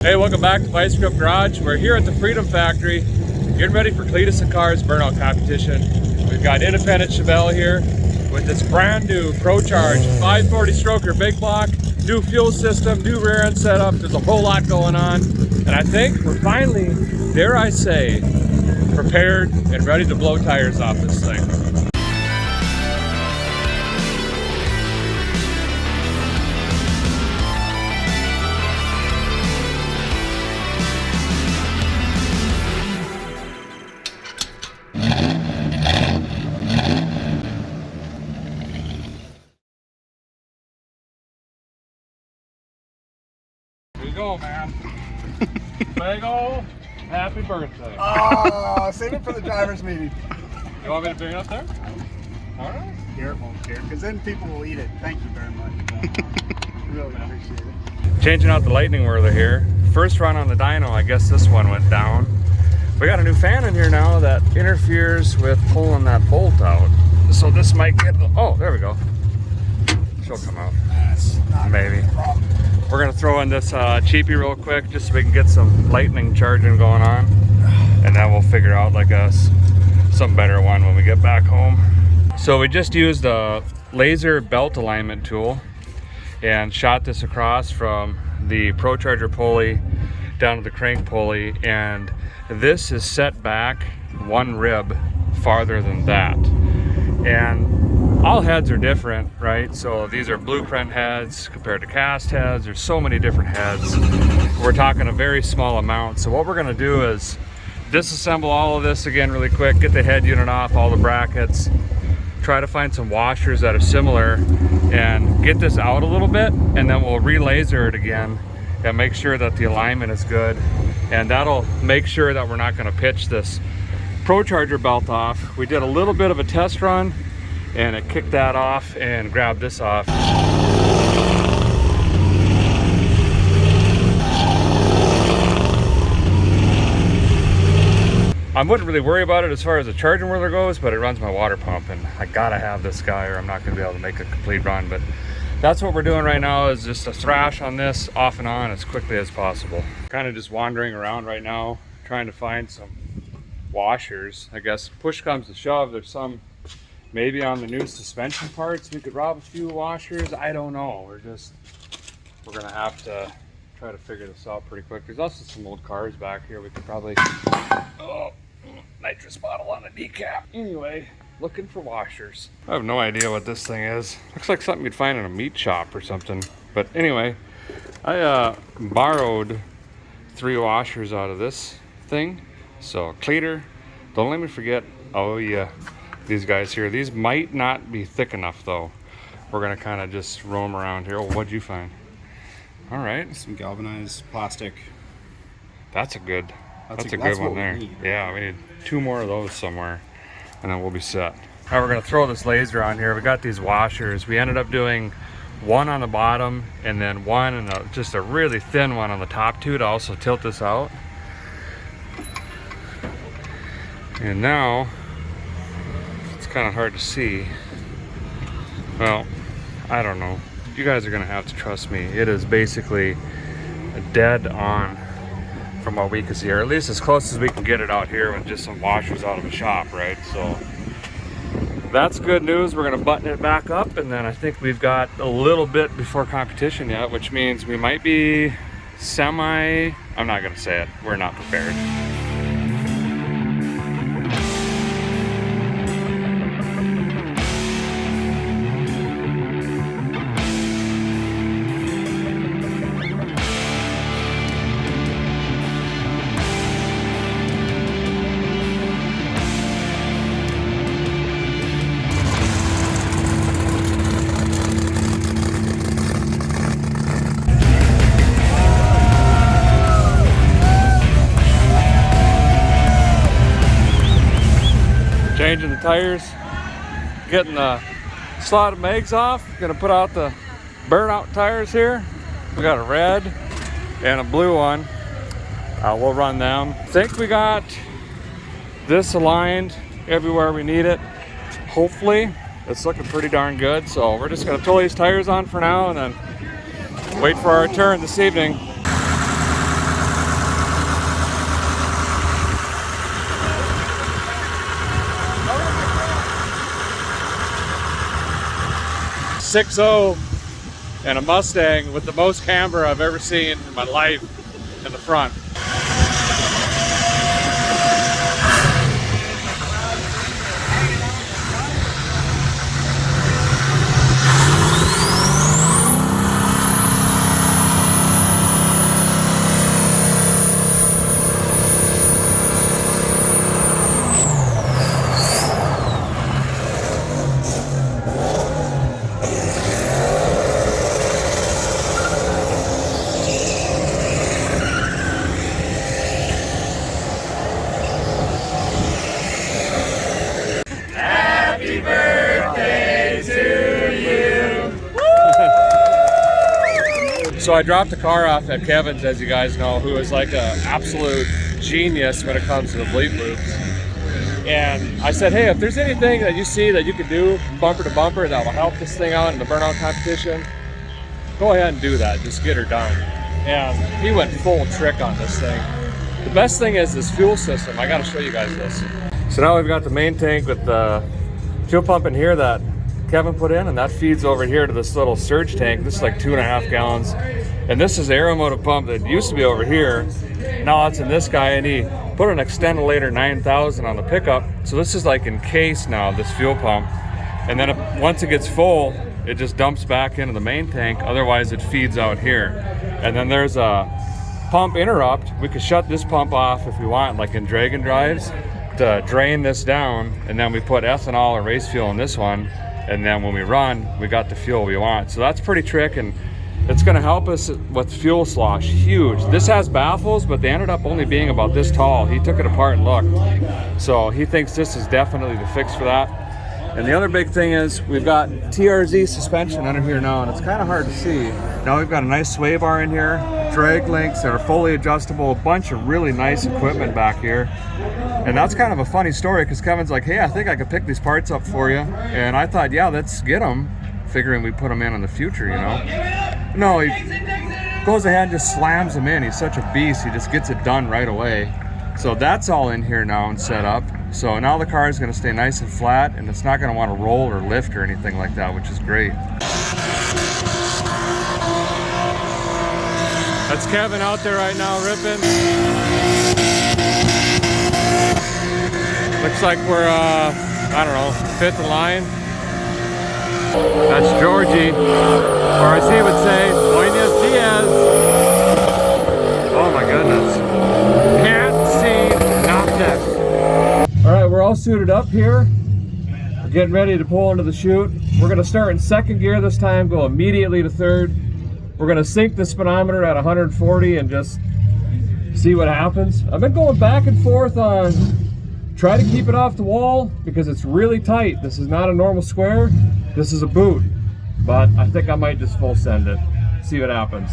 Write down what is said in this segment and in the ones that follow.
Hey, welcome back to Vice Grip Garage. We're here at the Freedom Factory, getting ready for Cletus and Carr's burnout competition. We've got independent Chevelle here with this brand new ProCharge 540 stroker big block, new fuel system, new rear end setup. There's a whole lot going on, and I think we're finally, dare I say, prepared and ready to blow tires off this thing. Here you go, man. Big ol' happy birthday. Oh, save it for the driver's meeting. You want me to bring it up there? All right. Garrett won't care, because then people will eat it. Thank you very much. Really appreciate it. Changing out the lightning whirler here. First run on the dyno, I guess this one went down. We got a new fan in here now that interferes with pulling that bolt out. So this might get, oh, there we go. She'll come out. That's not Maybe. a problem. We're gonna throw in this cheapie real quick just so we can get some lightning charging going on. And then we'll figure out like some better one when we get back home. So we just used a laser belt alignment tool and shot this across from the ProCharger pulley down to the crank pulley, and this is set back one rib farther than that. And all heads are different, right? So these are blueprint heads compared to cast heads. There's so many different heads. We're talking a very small amount. So what we're gonna do is disassemble all of this again really quick, get the head unit off, all the brackets, try to find some washers that are similar and get this out a little bit, and then we'll re-laser it again and make sure that the alignment is good. And that'll make sure that we're not gonna pitch this ProCharger belt off. We did a little bit of a test run and it kicked that off and grabbed this off. I wouldn't really worry about it as far as the charging whirler goes, but it runs my water pump and I gotta have this guy or I'm not gonna be able to make a complete run. But that's what we're doing right now, is just a thrash on this off and on as quickly as possible. Kind of just wandering around right now, trying to find some washers. I guess push comes to shove, there's some maybe on the new suspension parts we could rob a few washers. I don't know. We're gonna have to try to figure this out pretty quick. There's also some old cars back here we could probably, oh, nitrous bottle on the decap. Anyway, looking for washers. I have no idea what this thing is. Looks like something you'd find in a meat shop or something. But anyway, I borrowed 3 washers out of this thing. So cleaner, don't let me forget, oh yeah, these guys here. These might not be thick enough though. We're gonna kind of just roam around here. Oh, what'd you find? All right. Some galvanized plastic. That's a good one there. Yeah, we need 2 more of those somewhere and then we'll be set. All right, we're gonna throw this laser on here. We got these washers. We ended up doing 1 on the bottom and then 1 and just a really thin one on the top too to also tilt this out. And now it's kind of hard to see. Well, I don't know. You guys are gonna have to trust me. It is basically dead on from what we can see, or at least as close as we can get it out here with just some washers out of a shop, right? So that's good news. We're gonna button it back up, and then I think we've got a little bit before competition yet, which means we might be I'm not gonna say it. We're not prepared. Changing the tires, getting the slotted mags off. Gonna put out the burnout tires here. We got a red and a blue one. We'll run them. I think we got this aligned everywhere we need it. Hopefully, it's looking pretty darn good. So we're just gonna throw these tires on for now and then wait for our turn this evening. 6.0 and a Mustang with the most camber I've ever seen in my life in the front. So I dropped the car off at Kevin's, as you guys know, who is like an absolute genius when it comes to the bleep loops. And I said, hey, if there's anything that you see that you can do bumper to bumper that will help this thing out in the burnout competition, go ahead and do that. Just get her done. And he went full trick on this thing. The best thing is this fuel system. I got to show you guys this. So now we've got the main tank with the fuel pump in here that Kevin put in, and that feeds over here to this little surge tank. This is like 2.5 gallons. And this is the aeromotive pump that used to be over here. Now it's in this guy, and he put an Extendolator 9000 on the pickup. So this is like encased now, this fuel pump. And then once it gets full, it just dumps back into the main tank. Otherwise it feeds out here. And then there's a pump interrupt. We could shut this pump off if we want, like in Dragon drives, to drain this down. And then we put ethanol or race fuel in this one. And then when we run, we got the fuel we want. So that's pretty trick, and it's gonna help us with fuel slosh, huge. This has baffles, but they ended up only being about this tall. He took it apart and looked. So he thinks this is definitely the fix for that. And the other big thing is we've got TRZ suspension under here now, and it's kind of hard to see. Now we've got a nice sway bar in here, drag links that are fully adjustable, a bunch of really nice equipment back here. And that's kind of a funny story, because Kevin's like, hey, I think I could pick these parts up for you. And I thought, yeah, let's get them, figuring we put them in the future, you know. No, he goes ahead and just slams them in. He's such a beast, he just gets it done right away. So that's all in here now and set up. So now the car is going to stay nice and flat, and it's not going to want to roll or lift or anything like that, which is great. That's Kevin out there right now ripping. Looks like we're, I don't know, 5th in line. That's Georgie, or as he would say, Buenos Dias. Oh my goodness. Can't see nothing. All right, we're all suited up here. We're getting ready to pull into the chute. We're gonna start in 2nd gear this time, go immediately to 3rd. We're gonna sync the speedometer at 140 and just see what happens. I've been going back and forth on try to keep it off the wall because it's really tight. This is not a normal square. This is a boot, but I think I might just full send it. See what happens.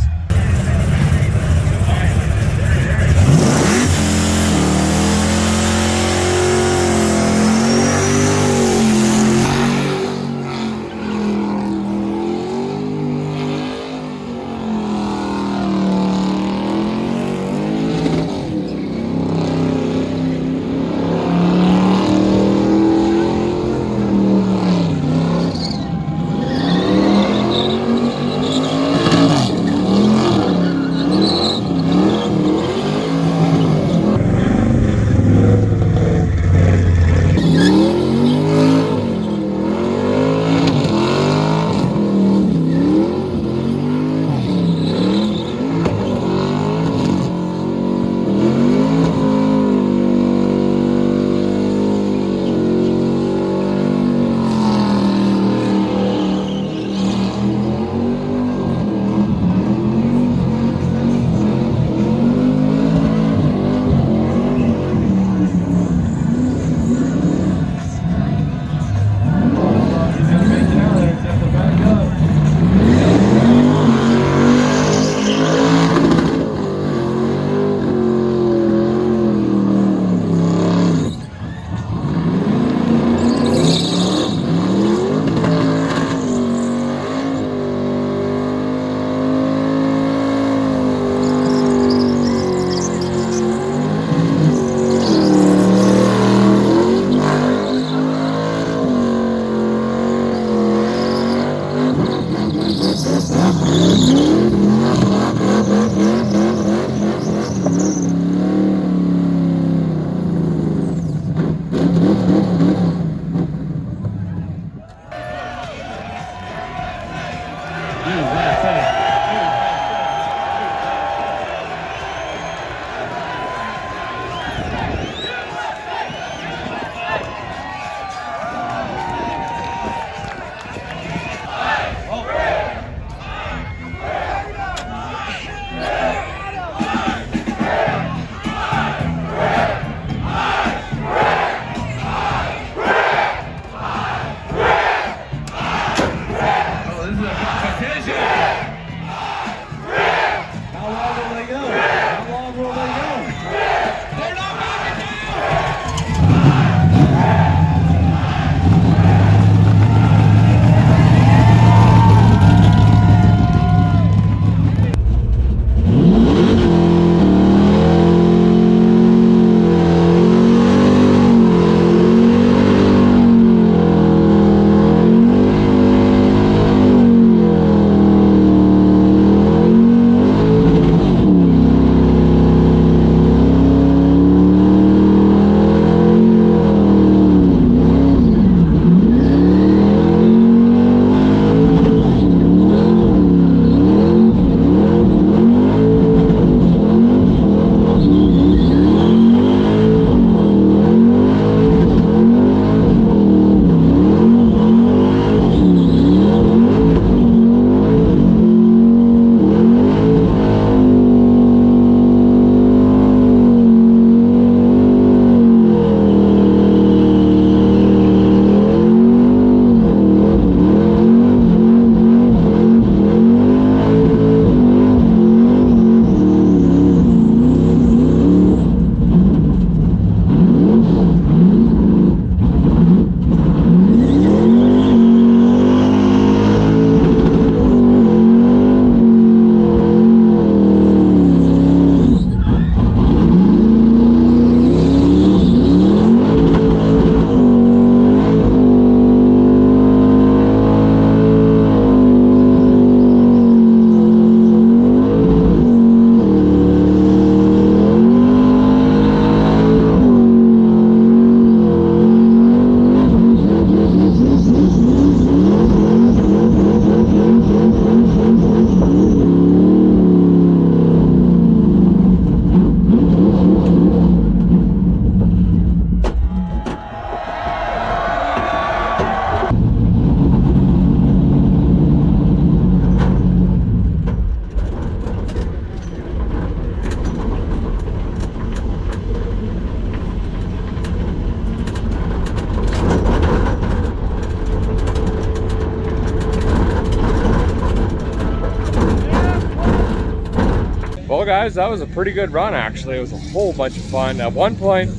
guys, that was a pretty good run actually. It was a whole bunch of fun. At one point,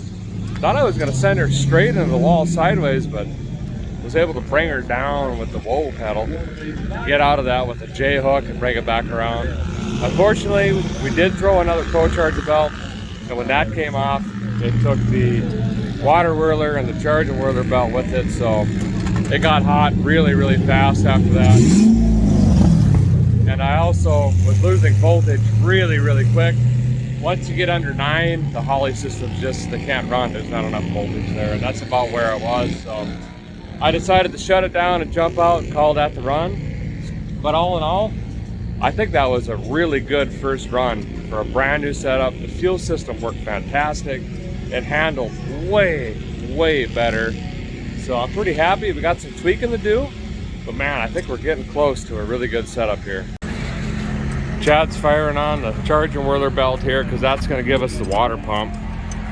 thought I was gonna send her straight into the wall sideways, but was able to bring her down with the whoa pedal, get out of that with a J hook and bring it back around. Unfortunately, we did throw another Pro Charger belt, and when that came off, it took the water whirler and the charging whirler belt with it, so it got hot really, really fast after that. And I also was losing voltage really, really quick. Once you get under 9, the Holly system just, they can't run. There's not enough voltage there, and that's about where I was. So I decided to shut it down and jump out and call that the run. But all in all, I think that was a really good first run for a brand new setup. The fuel system worked fantastic. It handled way, way better. So I'm pretty happy. We got some tweaking to do, but man, I think we're getting close to a really good setup here. Chad's firing on the charging whirler belt here because that's going to give us the water pump.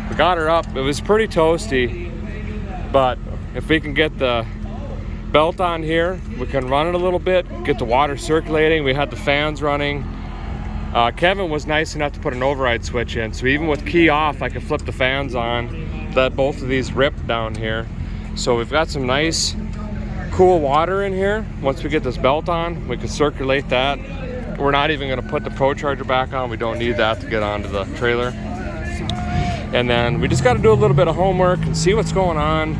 We got her up. It was pretty toasty, but if we can get the belt on here, we can run it a little bit, get the water circulating. We had the fans running. Kevin was nice enough to put an override switch in, so even with key off, I could flip the fans on. That both of these ripped down here. So we've got some nice, cool water in here. Once we get this belt on, we can circulate that. We're not even going to put the Pro Charger back on. We don't need that to get onto the trailer. And then we just got to do a little bit of homework and see what's going on.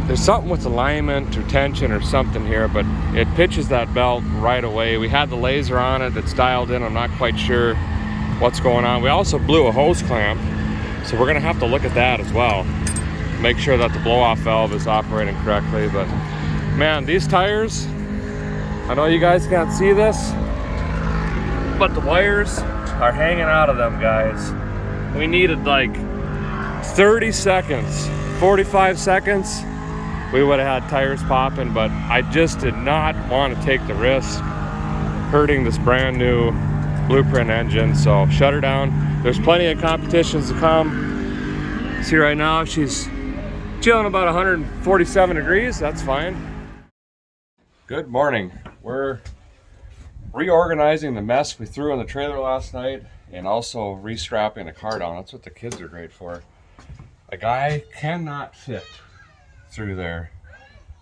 There's something with alignment or tension or something here, but it pitches that belt right away. We had the laser on it, it's dialed in. I'm not quite sure what's going on. We also blew a hose clamp, so we're gonna have to look at that as well. Make sure that the blow-off valve is operating correctly. But man, these tires, I know you guys can't see this, but the wires are hanging out of them, guys. We needed like 30 seconds, 45 seconds. We would have had tires popping, but I just did not want to take the risk hurting this brand new Blueprint engine, so shut her down. There's plenty of competitions to come. See right now, she's chilling about 147 degrees, that's fine. Good morning. We're reorganizing the mess we threw in the trailer last night and also restrapping the car down. That's what the kids are great for. A guy cannot fit through there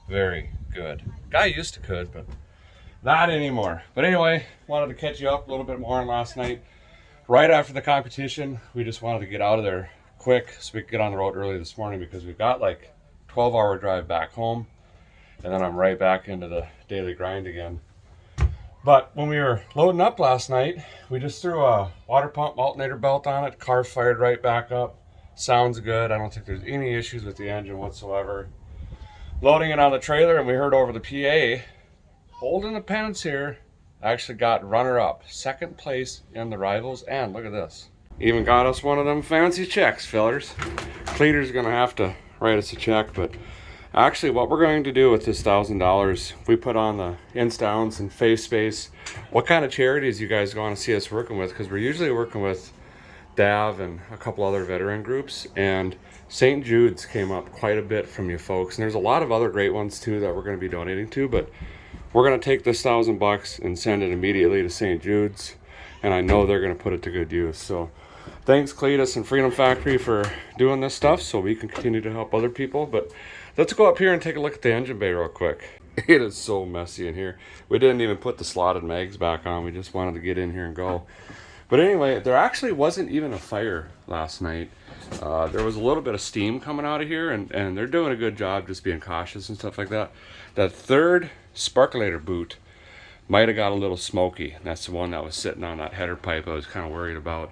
very good. Guy used to could, but not anymore. But anyway, wanted to catch you up a little bit more on last night. Right after the competition, we just wanted to get out of there quick so we could get on the road early this morning because we've got like 12-hour drive back home, and then I'm right back into the daily grind again. But when we were loading up last night, we just threw a water pump alternator belt on it. Car fired right back up. Sounds good. I don't think there's any issues with the engine whatsoever. Loading it on the trailer, and we heard over the PA, holding the pens here, actually got runner-up, second place in the rivals, and look at this. Even got us one of them fancy checks, fellers. Cleater's gonna have to write us a check, but actually what we're going to do with this $1,000, we put on the Instowns and Face Space. What kind of charities you guys want to see us working with? Because we're usually working with DAV and a couple other veteran groups, and St. Jude's came up quite a bit from you folks, and there's a lot of other great ones too that we're going to be donating to, but we're going to take this $1,000 and send it immediately to St. Jude's, and I know they're going to put it to good use. So thanks Cletus and Freedom Factory for doing this stuff so we can continue to help other people. But let's go up here and take a look at the engine bay real quick. It is so messy in here. We didn't even put the slotted mags back on. We just wanted to get in here and go. But anyway, there actually wasn't even a fire last night. There was a little bit of steam coming out of here, and they're doing a good job just being cautious and stuff like that. That third sparkulator boot might have got a little smoky. That's the one that was sitting on that header pipe I was kind of worried about.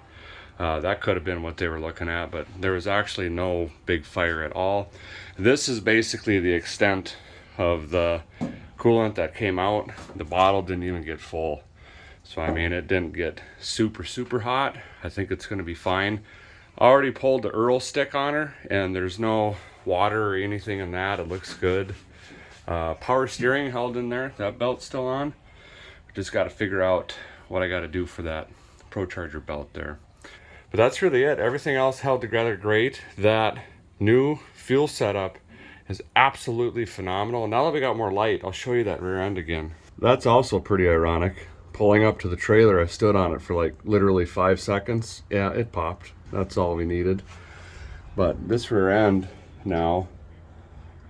That could have been what they were looking at, but there was actually no big fire at all. This is basically the extent of the coolant that came out. The bottle didn't even get full. So I mean, it didn't get super hot. I think it's going to be fine. I already pulled the Earl stick on her, and there's no water or anything in that. It looks good. Power steering held in there. That belt's still on. Just got to figure out what I got to do for that Pro Charger belt there. But that's really it. Everything else held together great. That new fuel setup is absolutely phenomenal. Now that we got more light, I'll show you that rear end again. That's also pretty ironic. pulling up to the trailer, I stood on it for like literally 5 seconds. Yeah, it popped. That's all we needed. But this rear end now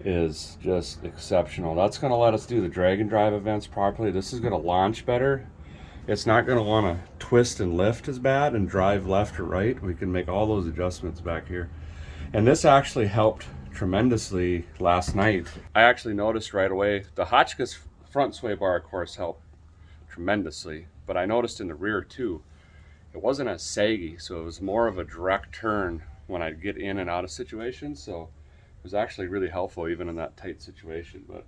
is just exceptional. That's going to let us do the drag and drive events properly. This is going to launch better. It's not going to want to twist and lift as bad and drive left or right. We can make all those adjustments back here. And this actually helped tremendously last night. I actually noticed right away, the Hotchkiss front sway bar of course helped tremendously, but I noticed in the rear too, it wasn't as saggy, so it was more of a direct turn when I'd get in and out of situations. So it was actually really helpful even in that tight situation. But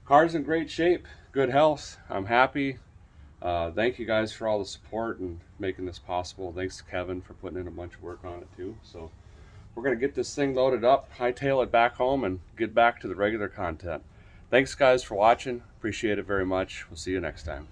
car's in great shape, good health. I'm happy. Thank you guys for all the support and making this possible. Thanks to Kevin for putting in a bunch of work on it too. So we're gonna get this thing loaded up, hightail it back home, and get back to the regular content. Thanks guys for watching. Appreciate it very much. We'll see you next time.